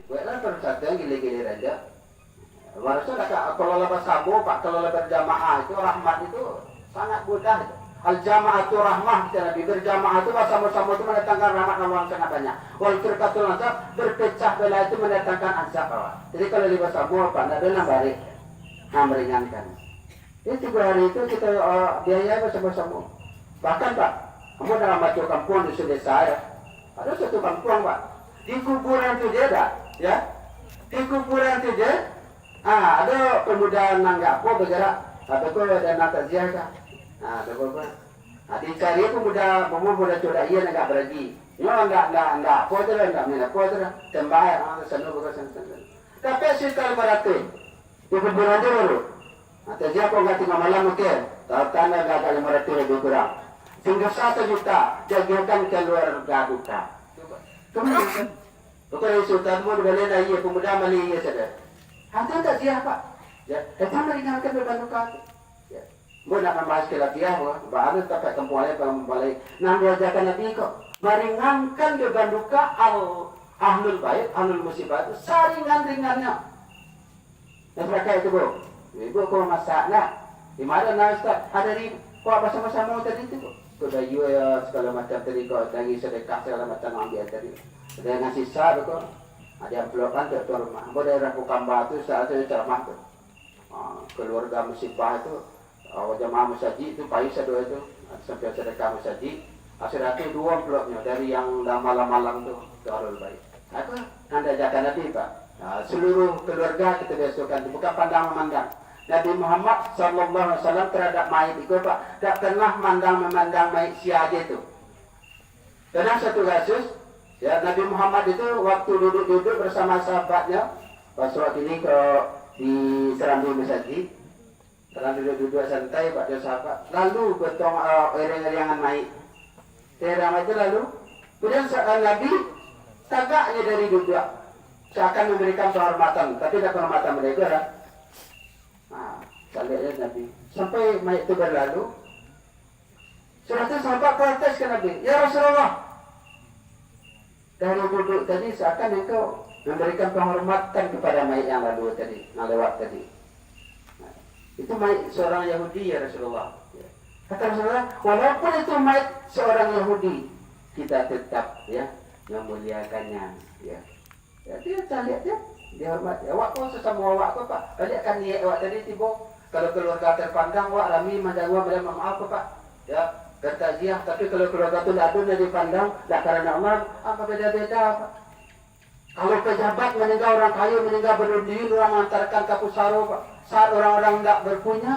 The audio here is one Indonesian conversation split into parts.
Gue lah satu yang gile-gile aja. Harusnya kalau lepas sabu, Pak, kalau berjamaah itu rahmat itu sangat mudah. Al-jamaah itu rahmah, kata Nabi. Berjamaah itu bersama-sama itu mendatangkan rahmat Allah yang sangat banyak. Wal firqatul azab, berpecah belah itu mendatangkan azab Allah. Jadi kalau lepas sabu, Pak, tidak ada balik, meringankan. Jadi 3 hari itu kita biaya bersama-sama. Bahkan Pak, kamu dalam satu kampung di desa ya, ada satu kampung Pak, di kuburan itu dia dah, ya, di kuburan itu dia. Ada pemuda nanggak apa bergerak, ada kau ada nak takziah kah? Ada apa? Dicari pemuda coba iya nanggak beragi. Nyo enggak apa tu lah, enggak minat apa tu lah. Tembak, sana bukan sana. Tapi sekali beratus, di kuburan tu baru. Takziah kau enggak tinggal malam mungkin, tanda enggak kali 500 lebih kurang. Sehingga 1 juta jadikan keluarga duka. Kemudian, bukan sultan pun boleh dah iya pemuda mali iya saja. Hantar tak siapa? Ya, datang meringankan beban duka. Ya, mau nak membahas kelatihan, baru tak tempuhnya balik. Nam diajarkan Nabi kok meringankan beban duka ahlul bait, ahlul musibah itu saringan-ringannya. Dan mereka itu bro, ibu kau masak nak, di mana nak Ustaz? Ada di kau bersama-sama tadi itu. Kudayu ya segala macam tadi kau lagi sedekah segala macam ambil tadi. Ada ngasih sah kau. Ada amplopkan ke rumah. Daerah Pukamba itu saat itu ceramah tu. Keluarga musibah itu, jemaah musajid itu payah sedua itu sampai sedekah musajid. Akhirnya itu 2 amplopnya dari yang dah malam-malam tu ke Ahlul Bait. Apa? Anda ajarkan Nabi Pak. Seluruh keluarga kita besokkan bukan pandang memandang. Nabi Muhammad sallallahu alaihi wasallam terhadap mayit itu Pak, tak pernah memandang mayit siaga itu. Pernah satu kasus. Ya, Nabi Muhammad itu waktu duduk-duduk bersama sahabatnya, pas waktu ini di Serambi Masjid, sedang duduk-duduk santai pada sahabat, lalu betong ereng-erengan naik, ereng itu lalu, kemudian Nabi tagaknya dari duduk, seakan memberikan penghormatan, tapi tidak penghormatan mereka lah. Saliknya Nabi, sampai mayat itu berlalu, sudah itu sahabat protes ke Nabi, ya Rasulullah. Dari duduk tadi seakan engkau memberikan penghormatan kepada mayat yang lalu tadi, yang lewat tadi. Itu mayat seorang Yahudi ya Rasulullah. Kata Rasulullah, walaupun itu mayat seorang Yahudi, kita tetap ya memuliakannya. Ya, dia lihat dia dihormati. Awak pun sesama awak tu Pak. Balik kan niat awak tadi tiba. Kalau keluarga terpandang, awak rami mandang awak boleh maaf Pak. Ya. Bertaziah, tapi kalau keluarga itu tidak ada dipandang, tidak karena amal, apa beda-beda Pak? Kalau pejabat meninggal, orang kaya meninggal berunding, orang mengantarkan ke pusaro Pak. Saat orang-orang tidak berpunya,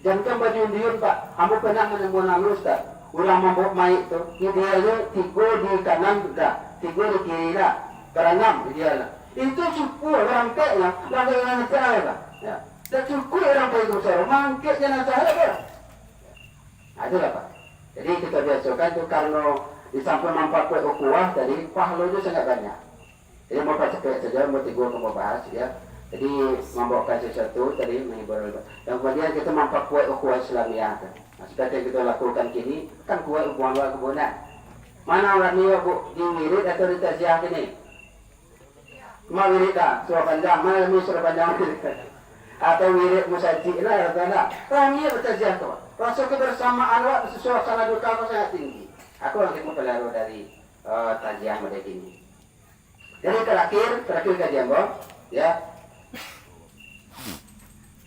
jangan berunding Pak. Kamu pernah menemukan Ustaz? Orang mabuk mayat itu, idealnya 3 di kanan tidak, 3 di kiri tidak, berenam idealnya. Itu cukup orang kaya, lalu yang nanti Pak. Ya, dan cukup orang kaya itu pusaro, mangkit jenazah Pak. Itulah Pak. Jadi kita biasakan itu karena di samping manfaat ukhuwah tadi pahala itu sangat banyak. Jadi mau cepat saja mau 3 mau bahas ya. Jadi membawakan sesuatu tadi menghibur. Dan kemudian kita manfaat ukhuwah Islamiyah. Nah, seperti yang kita lakukan kini kan kuat hubungan luar kebunan. Mana orang ni Bu di wirid atau di taziah kini? Mau wirid dah, surah panjang. Mana ni surah panjang atau wirid musajid lah atau kami bertaziah tu. Rasa kebersamaan awak suasana duka aku sangat tinggi. Aku lagi mempelajari dari tajian mereka ini. Jadi terakhir kajian Bob, ya.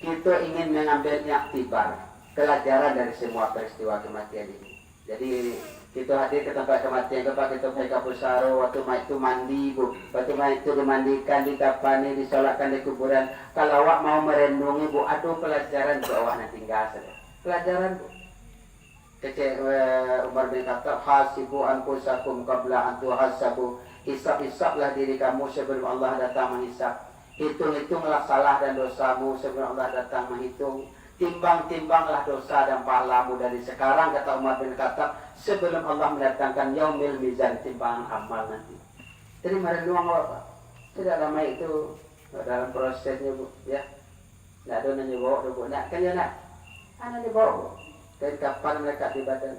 Kita ingin mengambil iktibar, pelajaran dari semua peristiwa kematian ini. Jadi kita hadir ke tempat kematian, kita pergi ke pusaro, waktu mayat itu mandi, Bu. Waktu mayat itu dimandikan, dikafani, disolatkan di kuburan. Kalau awak mau merenungi, Bu, aduh pelajaran Bu awak nanti tinggal saja. Pelajaran Bu. Kecil Umar bin Khattab, hasibu anfusakum qabla an tuhasabu. Hisab-hisablah diri kamu sebelum Allah datang menghisab. Hitung-hitunglah salah dan dosamu sebelum Allah datang menghitung. Timbang-timbanglah dosa dan pahlamu dari sekarang, kata Umar bin Khattab, sebelum Allah mendatangkan yaumil mizan, timbangan amal nanti. Jadi mari luang Pak. Tidak lama itu dalam prosesnya Bu, ya. Tidak ada nanya bawa, Bu. Nak kan ya nak. Anak dibawa dari kapal mereka di badan.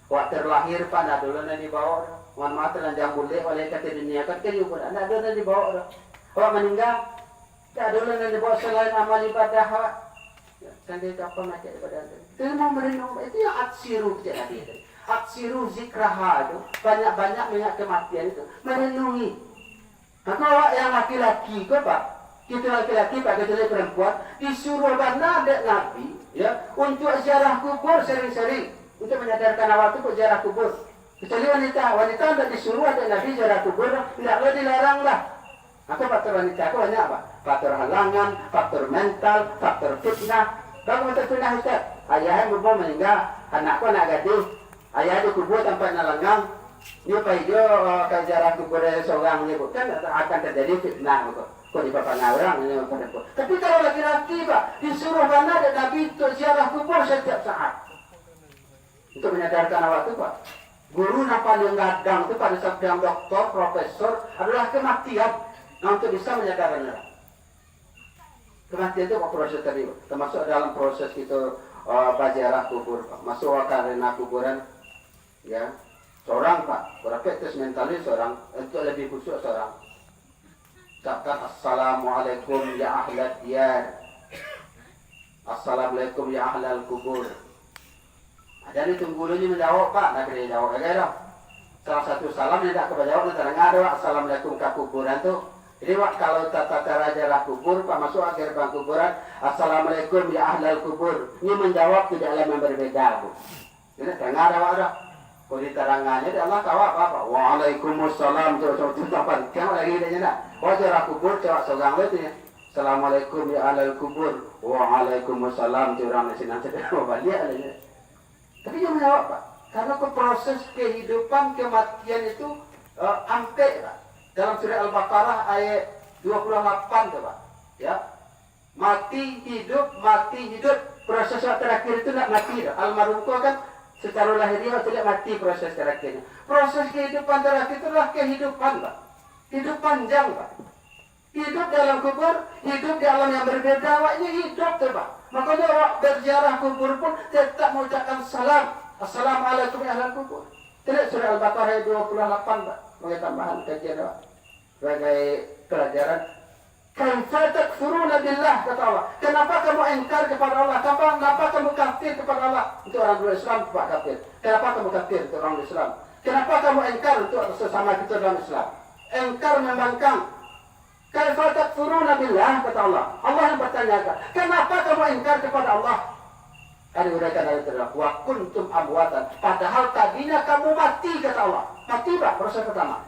Wak terlahir pak nak dulu nanti bawa. Mohon maaf telanjang boleh oleh kata dunia kan kiri pun nak dulu nanti bawa. Wak meninggal, tak dulu nanti bawa selain amal ibadah wak. Kan dia apa nak daripada anda. Itu mau merenung itu yang aksiru kita tadi. Aksiru zikraha itu banyak-banyak mengingat kematian itu merenungi. Maka awak yang laki-laki ke pak, kita laki-laki pak kita perempuan disuruh bana ada nabi ya untuk ziarah kubur sering-sering untuk menyadarkan awak itu ziarah kubur. Kecuali wanita tidak disuruh ada nabi ziarah kubur, tidak boleh dilarang lah. Maka faktor wanita itu banyak apa? Faktor halangan, faktor mental, faktor fitnah. Kalau faktor fitnah Ustaz, ayahnya berubah meninggal, anakku anak gadis, ayah di kubur tanpa nalangang, dia dia ke ziarah kubur seorang ni bukan akan terjadi fitnah kok di bapak orang ini bukan. Tapi kalau laki-laki pak disuruh mana ada nabi untuk ziarah kubur setiap saat untuk menyadarkan awak itu pak. Guru napa yang gadang itu pada saat yang doktor, profesor adalah kematian. Nah untuk bisa menyadarkan orang. Kematian itu proses tadi, termasuk dalam proses kita ziarah kubur, masuk karena kuburan, ya. Seorang pak, berapa tes mentalis seorang, untuk lebih khusyuk seorang. Ucapkan assalamualaikum ya ahlal diyar, assalamualaikum ya ahlal kubur. Ada ni tunggu dulu menjawab pak, nak kena jawab lagi dah. Salah satu salam yang tak kebajawab nanti ada assalamualaikum ke kuburan tu. Jadi wak kalau tata cara ziarah kubur pak masuk akhir bang kuburan, assalamualaikum ya ahlal kubur. Ini menjawab tidak ada yang berbeda bu. Ini dengar ada wak dah. Kalau diterangannya dia Allah kawak apa? Waalaikumsalam. Coba kamu lagi dia nak. Oh ziarah kubur coba seorang itu ya. Assalamualaikum ya ahlal kubur. Waalaikumsalam. Orang di sini nanti dia balik aja. Tapi dia menjawab pak. Karena ke proses kehidupan kematian itu ampe pak. Dalam surah Al-Baqarah ayat 28 tu pak. Ya. Mati hidup. Proses terakhir itu nak mati dah. Almarhum kan secara lahiriah tidak mati proses terakhirnya. Proses kehidupan terakhir itulah kehidupan pak. Hidup panjang pak. Hidup dalam kubur, hidup di alam yang berbeda, waknya hidup tu pak. Makanya orang berziarah kubur pun tetap mengucapkan salam. Assalamualaikum ya ahlal kubur. Tidak surah Al-Baqarah 28 pak. Sebagai tambahan kajian pak. Sebagai pelajaran. Kaifa takfuruna billah kata Allah. Kenapa kamu engkar kepada Allah? Kenapa kamu kafir kepada Allah? Untuk orang Islam pak kafir. Kenapa kamu kafir untuk orang Islam? Kenapa kamu engkar untuk sesama kita dalam Islam? Engkar membangkang. Kaifa takfuruna billah kata Allah. Allah yang bertanyakan. Kenapa kamu engkar kepada Allah? Ada uraikan ayat terakhir. Wa kuntum amwatan. Padahal tadinya kamu mati kata Allah. Mati pak proses pertama.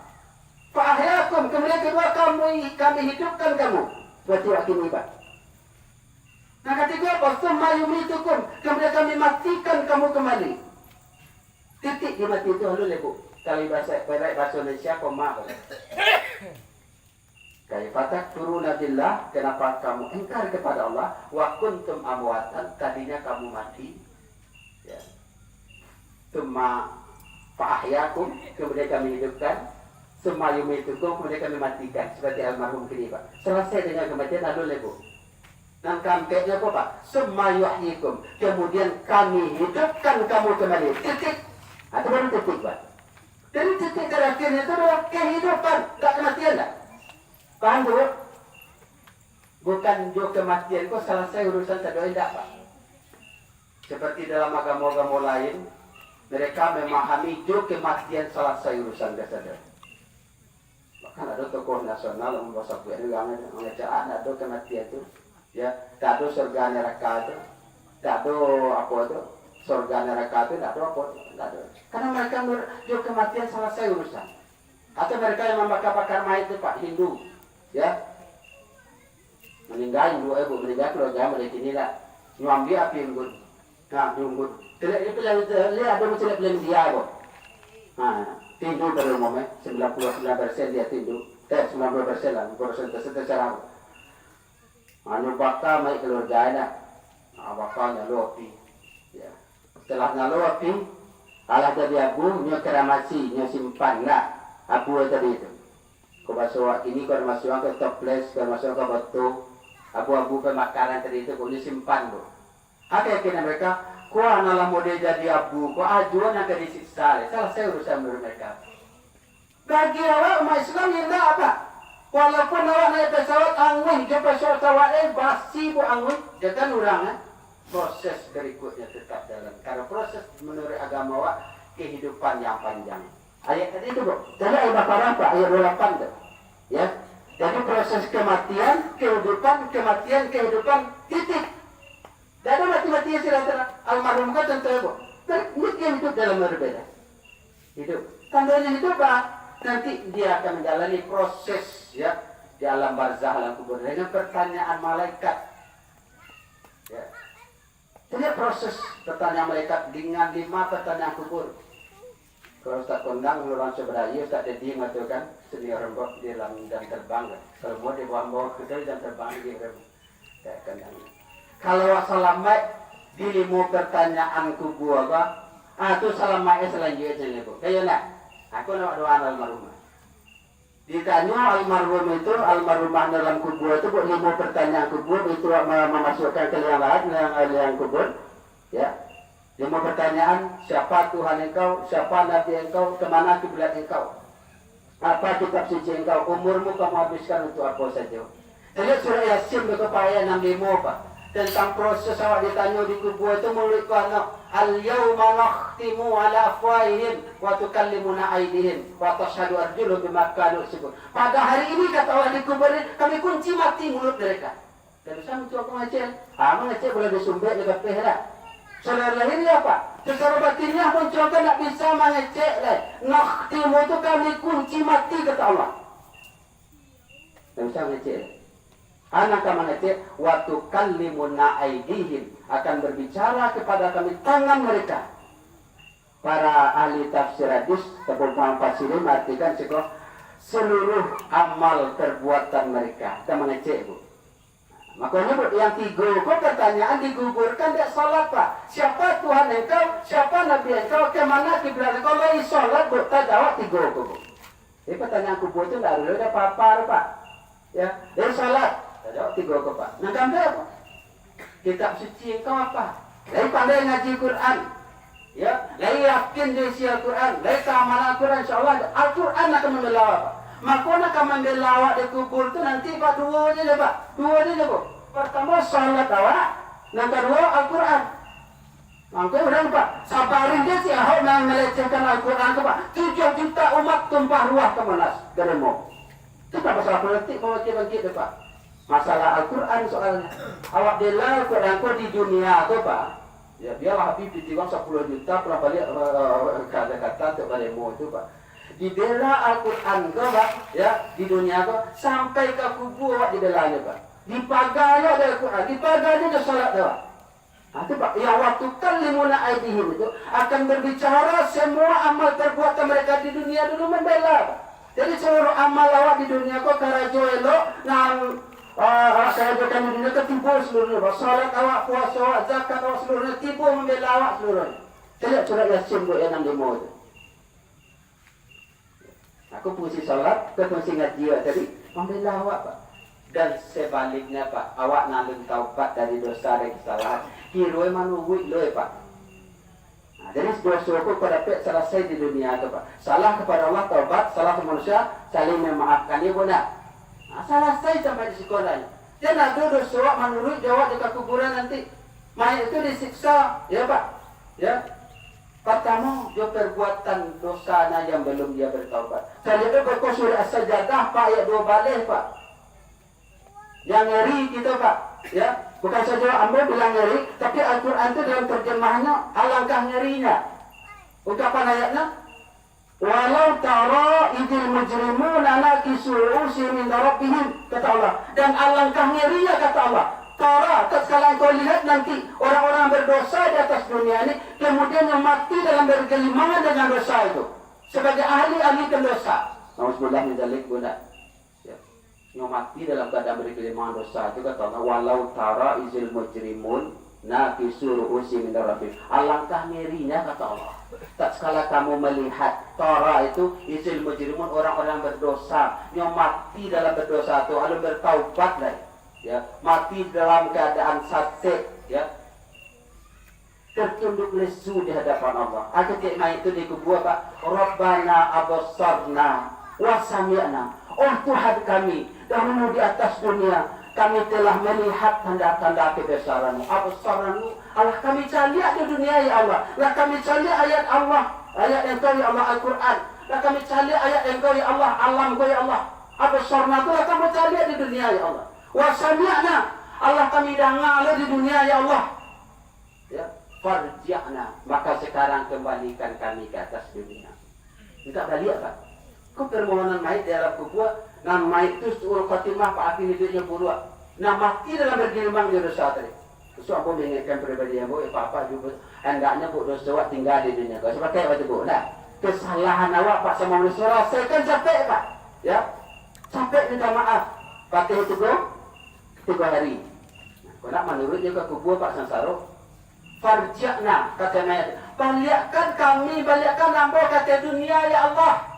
Fa'ahyakum, kemudian kedua kami hidupkan kamu. Berarti wakil ibadah. Nah ketiga apa? Summa yumitukum, kemudian kami matikan kamu kembali. Titik di mati itu lalu lebu. Kalau bahasa Indonesia koma. Kaifa takfuruna billah, kenapa kamu engkar kepada Allah? Wa kuntum amwatan, tadinya kamu mati. Ya. Summa fa'ahyakum, kemudian kami hidupkan. Semua yumitukum kemudian kami matikan seperti almarhum kini pak. Selesai dengan kematian lalu lebu. Dan kampenya apa pak? Semua yuhyikum kemudian kami hidupkan kamu kembali. Titik. Itu baru titik pak. Dari titik terakhirnya itu adalah kehidupan, tak kematian tak? Paham dulu? Bukan jo kematian kok selesai urusan tak doa tak pak. Seperti dalam agama-agama lain, mereka memahami jo kematian selesai urusan kesadaran. Kan ada tokoh nasional yang bahasa kuat juga mengecaan ada kematian itu ya tak ada surga neraka itu tak ada apa itu surga neraka itu tak ada apa tak ada karena mereka juga kematian selesai urusan atau mereka yang membakar-bakar mayat itu pak Hindu ya meninggal Hindu meninggal kalau jangan dari sini lah nyambi api unggun nah diunggun tidak itu yang lihat ada macam yang dia kok nah tindu pada umumnya 99% dia tindu 90% lah persentase secara anu bakal mai keluarga bakalnya lopi ya setelah nalopi alah jadi abu nyo keramasi nyo simpan lah abu tadi itu ko baso ini ko masuk ke toples ko masuk ke batu abu-abu pemakaran tadi itu ko simpan bu apa yakin mereka Kuah nalah model jadi abu, kuah ajuan yang disiksa. Selesai urusan mereka. Bagi awak umat Islam yang tak apa. Walaupun awak naik pesawat angin, ke pesawat basi bu angin, jangan orang proses berikutnya tetap jalan. Karena proses menurut agama awak kehidupan yang panjang. Ayat tadi itu bu, jadi ayat Baqarah apa? Ayat 28 tu. Ya, jadi proses kematian, kehidupan, titik. Tidak ada mati-matinya silaturahmi. Almarhum kan tentu bu. Dia hidup dalam berbeda. Hidup. Tandanya hidup bah. Nanti dia akan menjalani proses ya di alam barzah, alam kubur dengan pertanyaan malaikat. Ya. Jadi proses pertanyaan malaikat dengan 5 pertanyaan kubur. Kalau Ustaz kondang orang sebenarnya Ustaz Dedi mengatakan senior rembok di dalam dan terbang. Kalau mau dibawa ke dalam dan terbang di rembok. Kalau selamat di 5 pertanyaan kubur apa? Itu selamatnya selanjutnya bu. Kayak nak. Aku nak doa almarhumah. Ditanya almarhumah dalam kubur itu buat 5 pertanyaan kubur itu memasukkan ke liang kubur. Ya. 5 pertanyaan, siapa Tuhan engkau, siapa Nabi engkau, kemana kiblat engkau, apa kitab suci engkau, umurmu kamu habiskan untuk apa saja. Jadi surah Yasin betul ayat 65 Pak. Tentang proses awak ditanya di kubur itu mulut kau nak al-yawma nakhtimu ala afwahihim wa tukallimuna aydihim wa tashhadu arjuluhum bima kanu yaksubun. Pada hari ini kata Allah di kubur kami kunci mati mulut mereka. Dan bisa mencoba mengecek. Mengecek boleh disumbek dekat pihak. Saudara lahirnya apa? Secara batinnya mencoba tak bisa mengecek lah. Nakhtimu itu kami kunci mati kata Allah. Dan bisa mengecek. Anak akan mengecek waktu kallimuna aidihim akan berbicara kepada kami tangan mereka. Para ahli tafsir hadis ataupun fasirin artikan seluruh amal perbuatan mereka. Kita mengecek bu. Makanya bu, yang 3 kok pertanyaan digugurkan tidak salat pak. Siapa Tuhan engkau, siapa Nabi engkau, kemana kiblat engkau, lagi salat bu, tak jawab 3 kok bu. Ini pertanyaan kubur itu tidak ada apa-apa pak. Ya, dari salat. Jawab 3 kok pak. Nah gambar apa? Kitab suci engkau apa? Lagi pandai ngaji Quran. Ya, lagi yakin dia isi Al-Quran. Lagi keamanan Al-Quran. InsyaAllah Al-Quran akan membela apa? Maka akan membela awak di kubur itu nanti pak 2 je pak. 2 je pak. Pertama salat awak. Yang kedua Al-Quran. Maka orang pak. Sabarin dia si ahok yang melecehkan Al-Quran itu pak. 7 juta umat tumpah ruah ke Monas. Geremo. Itu tak masalah politik bangkit-bangkit dia pak. Masalah Al-Quran soalnya. Awak bela Al-Quran kau di dunia tu pak. Ya biarlah Habib ditiwang 10 juta pernah balik kata-kata untuk demo itu pak. Dibela Al-Quran kau pak. Ya di dunia kau sampai ke kubur awak dibelanya pak. Dipaganya ada Al-Quran. Dipaganya ada salat pak. Itu pak. Yang waktu kallimuna aydihim itu akan berbicara semua amal perbuatan mereka di dunia dulu membela pak. Jadi seluruh amal awak di dunia kau karajo elok nang saya ajarkan di dunia ketipu seluruhnya. Salat awak, puasa awak, zakat awak seluruhnya, tipu membela awak seluruhnya. Saya surat Yasin buat yang 65 itu. Aku fungsi salat, fungsi ngaji tadi membela awak pak. Dan sebaliknya pak, awak nandung taubat dari dosa dan kesalahan. Kiroi manuwik loh pak. Jadi dosa aku pada pek selesai di dunia itu pak. Salah kepada Allah taubat, salah ke manusia saling memaafkan dia benar. Selesai sampai di sekolahnya. Dia nak duduk soak menurut jawab dekat kuburan nanti. Mayat itu disiksa, ya pak. Ya. Pertama, dia perbuatan dosanya yang belum dia bertaubat. Saya itu berkosur as-sajadah pak ayat 2 balik pak. Yang ngeri gitu pak. Ya. Bukan saja Anda bilang ngeri, tapi Al-Quran itu dalam terjemahannya alangkah ngerinya. Ucapan ayatnya. Walau tara idil mujrimuna nakisu ru'usihim min rabbihim kata Allah. Dan alangkah ngerinya kata Allah. Tara, tatkala engkau lihat nanti orang-orang berdosa di atas dunia ini kemudian yang mati dalam bergelimangan dengan dosa itu sebagai ahli-ahli pendosa. Nauzubillah min dzalik bunda. Ya. Yang mati dalam keadaan bergelimangan dosa itu kata Allah walau tara izil mujrimun nakisu ru'usihim min rabbihim. Alangkah ngerinya kata Allah. Tak sekala kamu melihat Tara itu isil mujrimun orang-orang berdosa yang mati dalam berdosa itu lalu bertaubat lah ya mati dalam keadaan sate ya tertunduk lesu di hadapan Allah. Aku tidak main itu di kubur Pak. Rabbana abasarna wa sami'na. Oh Tuhan kami, dahulu di atas dunia kami telah melihat tanda-tanda kebesaran-Mu. Abasarna, Allah kami lihat di dunia ya Allah. Lah kami lihat ayat Allah, ayat Engkau ya Allah Al-Quran. Lah kami lihat ayat Engkau ya Allah, alam Engkau ya Allah. Abasarna itu lah kami lihat di dunia ya Allah. Wa sami'na, Allah kami dengar di dunia ya Allah. Ya, farji'na, maka sekarang kembalikan kami ke atas dunia. Minta balik Pak. Kau permohonan mayat di dalam kubur, nah mayat itu suul khatimah Pak akhir hidupnya buruk. Nah mati dalam bergelimang di dosa tadi. Terus aku mengingatkan pribadi yang bu, apa juga hendaknya bu dosa awak tinggal di dunia. Kau sebagai waktu bu, nah kesalahan awak Pak sama manusia rasakan capek Pak. Ya, capek minta maaf. Pakai itu bu, 3 hari. Nah, kau nak menurutnya ke kubur Pak Sansaro. Farji'na, kata mayat, balikkan hamba kata dunia ya Allah.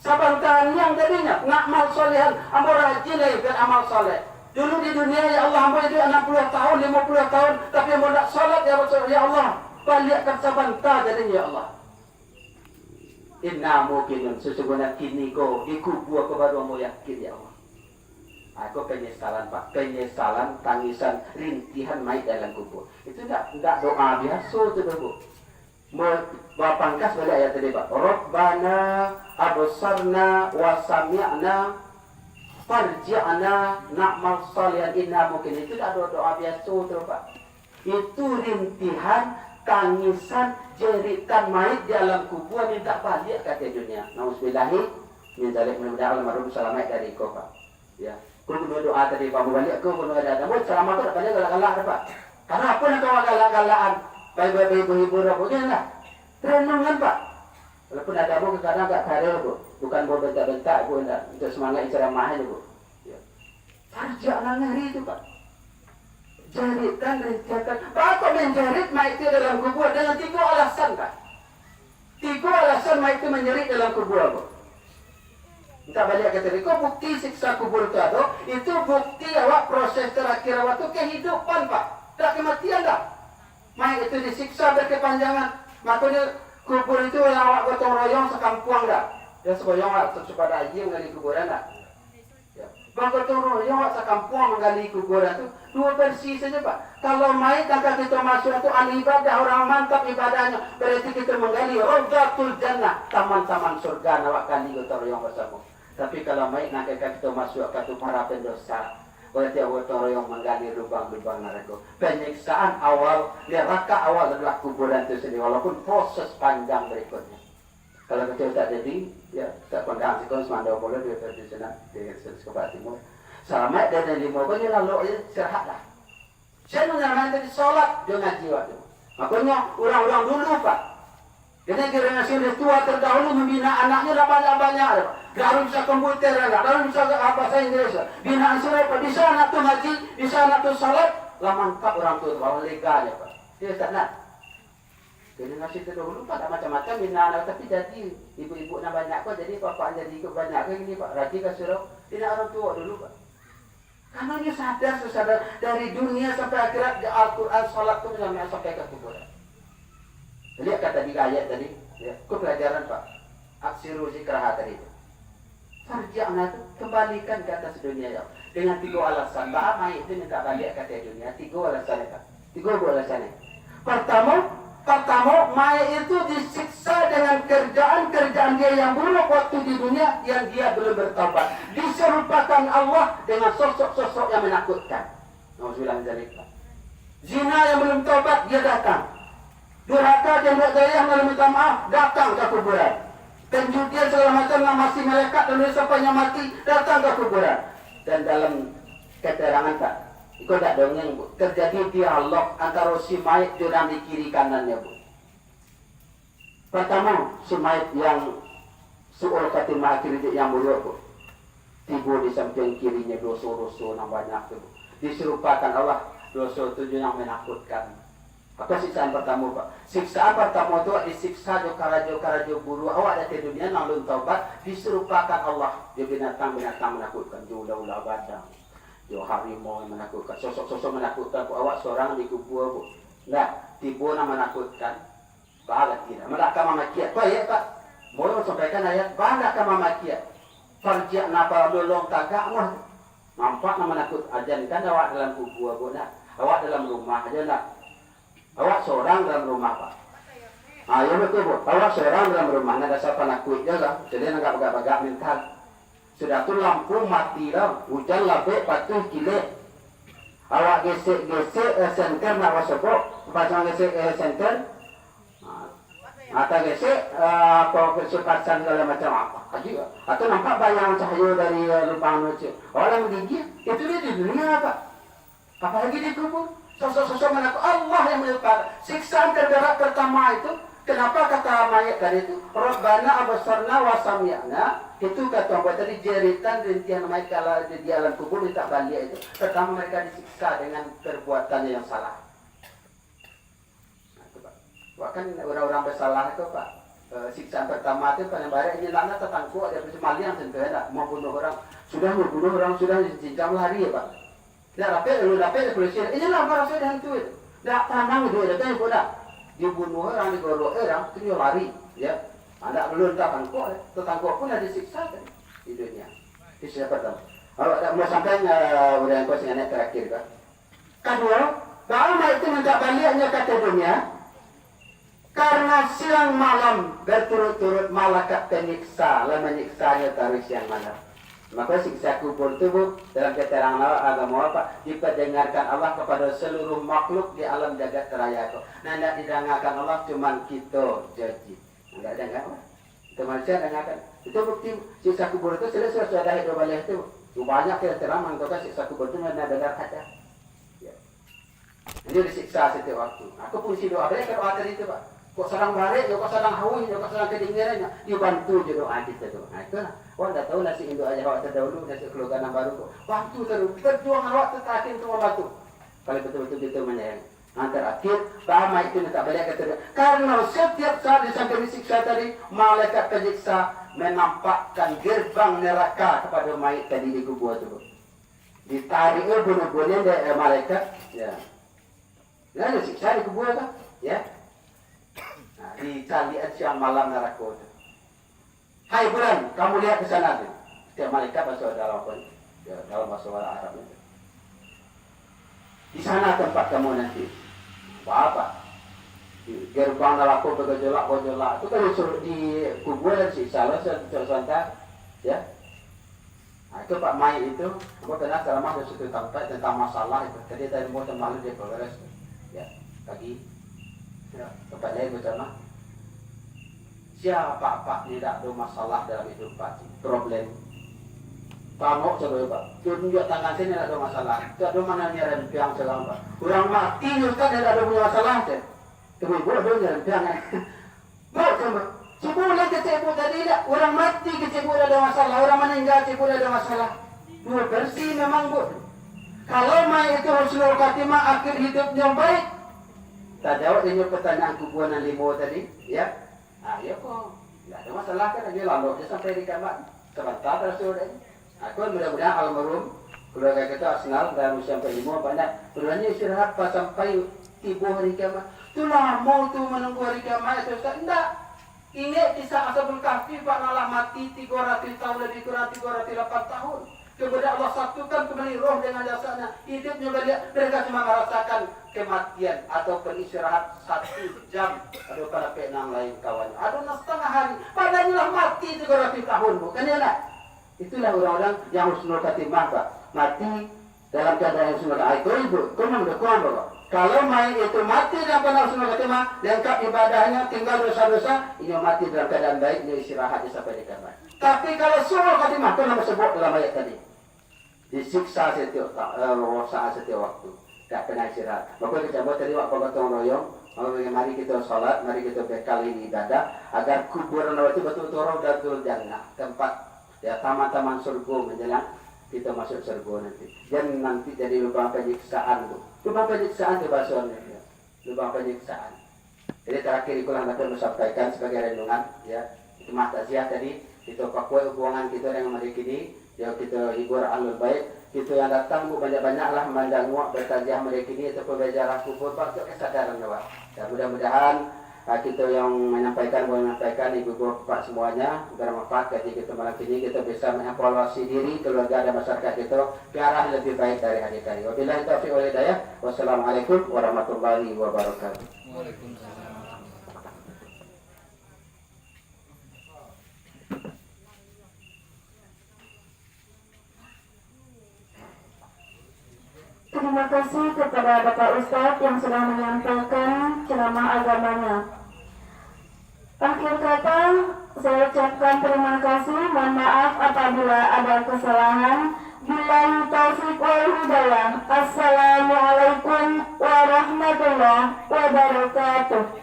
Saban yang tadinya ngamal solehan, hamba rajin lagi beramal soleh. Dulu di dunia ya Allah hamba itu 60 tahun, 50 tahun, tapi hamba tak salat ya Rasul ya Allah. Balikkan saban jadinya ya Allah. Inna mungkin sesungguhnya kini kau dikubur kepada hamba yakin ya Allah. Aku penyesalan Pak, penyesalan, tangisan, rintihan mayat dalam kubur. Itu tidak doa biasa itu Bu. Mau pangkas pada ayat tadi Pak. Rabbana absarna wa sami'na farji'na na'mal salihan inna mungkin. Itu tidak doa biasa itu Pak. Itu rintihan, tangisan, jeritan mayat dalam kubur minta balik kata dunia. Nauzubillahi min dzalik, mudah-mudahan almarhum selamat dari kau Pak. Ya. Kau doa tadi Pak balik kau ada namun selama tu dapat galak-galak Pak. Karena apa nak kau galak-galakan? Baik-baik hibur apa lah. Renungan Pak. Walaupun ada bu kadang agak karel Bu. Bukan bu bentak-bentak Bu enggak untuk semangat ceramah aja Bu. Ya. Kerja hari itu Pak. Jaritan rencana. Pak kau menjerit mayat itu dalam kubur dengan 3 alasan Pak. 3 alasan mayat itu menjerit dalam kubur Bu. Kita balik ke tadi, kau bukti siksa kubur itu ada, itu bukti awak proses terakhir awak itu kehidupan Pak, tak kematian dah. Mayat itu disiksa berkepanjangan, makanya kubur itu yang awak gotong royong sekampuang dah. Ya sebayang awak sepada haji menggali kuburan dah. Ya. Bang gotong royong awak sekampuang menggali kuburan itu 2 versi saja Pak. Kalau mayat angkat kita masuk itu ahli ibadah, orang mantap ibadahnya, berarti kita menggali Rawdatul Jannah, taman-taman surga awak gali gotong royong bersama. Tapi kalau mayat nak kita masuk ke para pendosa, berarti awak yang menggali lubang-lubang neraka. Penyiksaan awal, neraka awal adalah kuburan itu sendiri, walaupun proses panjang berikutnya. Kalau kita tak jadi, ya tak pandang sikon semanda boleh dia di sana di sebelah timur. Selamat dari lima pagi lalu istirahatlah. Saya menyarankan tadi solat dengan jiwa itu. Makanya orang-orang dulu Pak. Jadi generasi tua terdahulu membina anaknya dah banyak-banyak. Baru bisa komputer, baru bisa bahasa Inggris. Binaan surat, bisa anak tu ngaji, bisa anak tu salat, lah mantap orang tu bawa legalnya Pak. Dia tak nak. Generasi terdahulu Pak tak macam-macam bina anak, tapi jadi ibu-ibu nak banyak kok, jadi bapak jadi ikut banyak ke ini Pak. Rajin ke suruh bina orang tua dulu Pak. Karena dia sadar dari dunia sampai akhirat Al-Quran salat tu sampai ke kuburan. Lihat kata di ayat tadi, ya, pelajaran Pak. Aksiru zikrah tadi itu. Farji'na itu kembalikan ke atas dunia ya. Dengan 3 alasan. Bahwa mayat itu minta balik ke atas dunia. 3 alasan Pak. 3 alasan. Pertama, mayat itu disiksa dengan kerjaan dia yang buruk waktu di dunia yang dia belum bertaubat. Diserupakan Allah dengan sosok-sosok yang menakutkan. Nauzubillah min dzalik. Zina yang belum taubat dia datang. Durhaka dan daya yang minta maaf datang ke kuburan. Penjudian segala macam yang masih melekat dan sampainya mati datang ke kuburan. Dan dalam keterangan Pak, itu tak dongeng Bu, terjadi dialog antara si mayat dengan di kiri kanannya Bu. Pertama, si mayat yang suul khatimah akhir yang buruk Bu, tiba di samping kirinya dosa-dosa yang banyak Bu. Diserupakan Allah dosa 7 yang menakutkan. Apa siksaan pertama Pak? Siksaan pertama itu disiksa jo buru awak dari dunia lalu taubat diserupakan Allah. Dia binatang-binatang menakutkan, ulah-ulah badang, harimau yang menakutkan, sosok-sosok menakutkan. Awak seorang di kubur Bu. Nah, tipu nama menakutkan, bahagia tidak. Mereka memakiat. Kau ya Pak, boleh sampaikan ayat. Bahagia memakiat. Farjia napa dolong tagak mah. Nampak nama menakut ajankan awak dalam kubur nak. Awak dalam rumah aja nak. Awak seorang dalam rumah Pak. Ya betul Bu. Awak seorang dalam rumah. Ada siapa nakut jaga. Jadi nak bagak mental. Sudah tu lampu mati dah. Hujan labek patuh kilik. Awak gesek senter nak wasopok. Pasang gesek senter. Atau gesek kesukasan segala macam apa. Atau nampak bayang cahaya dari lubang nucuk. Orang menggigit. Itu dia di dunia Pak. Apalagi di kubur. Sosok-sosok menakut Allah yang menyebabkan siksaan terberat pertama itu. Kenapa kata mayat tadi itu? Rabbana abasarna wa sami'na. Itu kata apa tadi jeritan rintihan mayat kalau di alam kubur minta balik itu. Pertama mereka disiksa dengan perbuatannya yang salah. Nah, itu Pak. Bahkan orang-orang bersalah itu Pak. Siksaan pertama itu paling baik ini lana tetangku ada pesemalian tentu ya mau bunuh orang. Sudah membunuh orang sudah cincang lari ya Pak. Tidak dapat polisi. Inilah para saya hantu itu. Tidak tanang itu ada kan bodoh. Dibunuh orang, digorok orang, itu lari, ya. Anda belum tetangga pun ada disiksa kan di dunia. Itu siapa tahu? Kalau mau sampai udah yang kau singgah terakhir kan? Kedua, bahwa itu minta baliknya kata dunia, karena siang malam berturut-turut malaikat penyiksa, menyiksanya dari siang malam. Maka siksa kubur itu Bu, dalam keterangan agama apa? Diperdengarkan Allah kepada seluruh makhluk di alam jagat raya itu. Nah, tidak didengarkan Allah cuma kita jadi. Tidak dengar Allah. Itu manusia dengarkan. Itu bukti siksa kubur itu sudah ada hidup balik itu. Banyak keterangan mengatakan siksa kubur itu mana dengar ada. Ya. Ini disiksa setiap waktu. Aku pun si doa balik doa tadi itu Pak. Kok sedang balik, kok sedang hawi, kok sedang kedingirannya, dibantu je doa kita tu. Nah itulah. Orang dah tahu nasi induk aja awak terdahulu, nasi keluarga yang baru kok. Bantu terus, berjuang awak terakhir semua bantu. Kalau betul-betul kita menyayangi. Antara akhir, lama itu tak balik kata dia. Karena setiap saat sampai disiksa tadi, malaikat penyiksa menampakkan gerbang neraka kepada mayat tadi di kubur tu. Ditarik bunuh-bunuhnya dari malaikat, ya. Nah, disiksa di kubur kan, ya. Nah, di calian siang malam neraka itu. Hai bulan, kamu lihat ke sana tu. Setiap malaikat masuk dalam apa? Ya, dalam bahasa Arab itu. Di sana tempat kamu nanti. Apa? Di gerbang neraka bergejolak. Itu kan di kubur dan siksa lah sebentar, ya. Nah, itu Pak Mai itu, aku pernah ceramah di situ tempat tentang masalah itu. Tadi tadi mau malu dia progres, ya. Pagi. Ya, tempat lain bersama. Siapa Pak tidak ada masalah dalam hidup Pak? Problem. Kamu coba Pak. Tunjuk tangan sini tidak ada masalah. Tidak ada mana nyerempiang segala Pak. Orang mati juga tidak ada punya masalah kan? Ibu ada nyerempiang kan? Bu coba. Cipulah kecipu tadi tidak. Orang mati kecipu ada masalah. Orang meninggal kecipu ada masalah. Dua bersih memang Bu. Kalau mai itu husnul khatimah akhir hidupnya baik. Tak jawab dengan pertanyaan kubuan limo tadi, ya. Ya kok, tidak ada masalah kan, dia lalu dia sampai di kamar, sebentar terus sudah. Aku mudah-mudahan almarhum keluarga kita Arsenal dan sampai limo banyak. Keduanya istirahat pas sampai tiba hari kamar. Tu lama tu menunggu hari kamar itu tidak. Ingat kisah Ashabul Kahfi Pak Nalah mati 300 tahun lebih kurang 308 tahun. Kemudian Allah satukan kembali roh dengan jasanya. Hidupnya mereka cuma merasakan kematian atau beristirahat 1 jam. Aduh pada penang lain kawannya. Aduh setengah hari. Padahal mati 300 tahun bukan ya nak? Itulah orang-orang yang husnul khatimah Pak. Mati dalam keadaan husnul khatimah. Itu ibu, kumang dekuan Bapak. Kalau main itu mati dalam keadaan husnul khatimah, lengkap ibadahnya, tinggal dosa-dosa, ini mati dalam keadaan baik, dia istirahat sampai di kamar. Tapi kalau husnul khatimah, itu nama sebut dalam ayat tadi. Disiksa setiap saat setiap waktu, tak pernah istirahat. Maka kita buat tadi waktu gotong royong, mari kita sholat, mari kita bekal ini ibadah, agar kuburan itu betul-betul raudatul jannah, tempat ya taman-taman surga menjelang kita masuk surga nanti. Dan nanti jadi lubang penyiksaan Bu. Lubang penyiksaan itu bahasanya, ya. Lubang penyiksaan. Jadi terakhir ikulah akan sampaikan sebagai renungan, ya. Itu mata tadi, itu pakwe hubungan kita dengan mereka ini. Ya kita hibur alul baik Kita yang datang banyak-banyaklah mendanguak bertajiah mereka ini ataupun berjarah kubur untuk kesadaran Pak. Dan mudah-mudahan kita yang menyampaikan ibu bapak semuanya bermanfaat ketika kita malam ini kita bisa mengevaluasi diri keluarga dan masyarakat kita ke arah lebih baik dari hari ini. Wabillahi taufiq wal hidayah. Wassalamualaikum warahmatullahi wabarakatuh. Waalaikumsalam. Terima kasih kepada Bapak Ustadz yang sudah menyampaikan ceramah agamanya. Akhir kata, saya ucapkan terima kasih. Mohon maaf apabila ada kesalahan. Billahi taufiq wal hidayah. Assalamualaikum warahmatullahi wabarakatuh.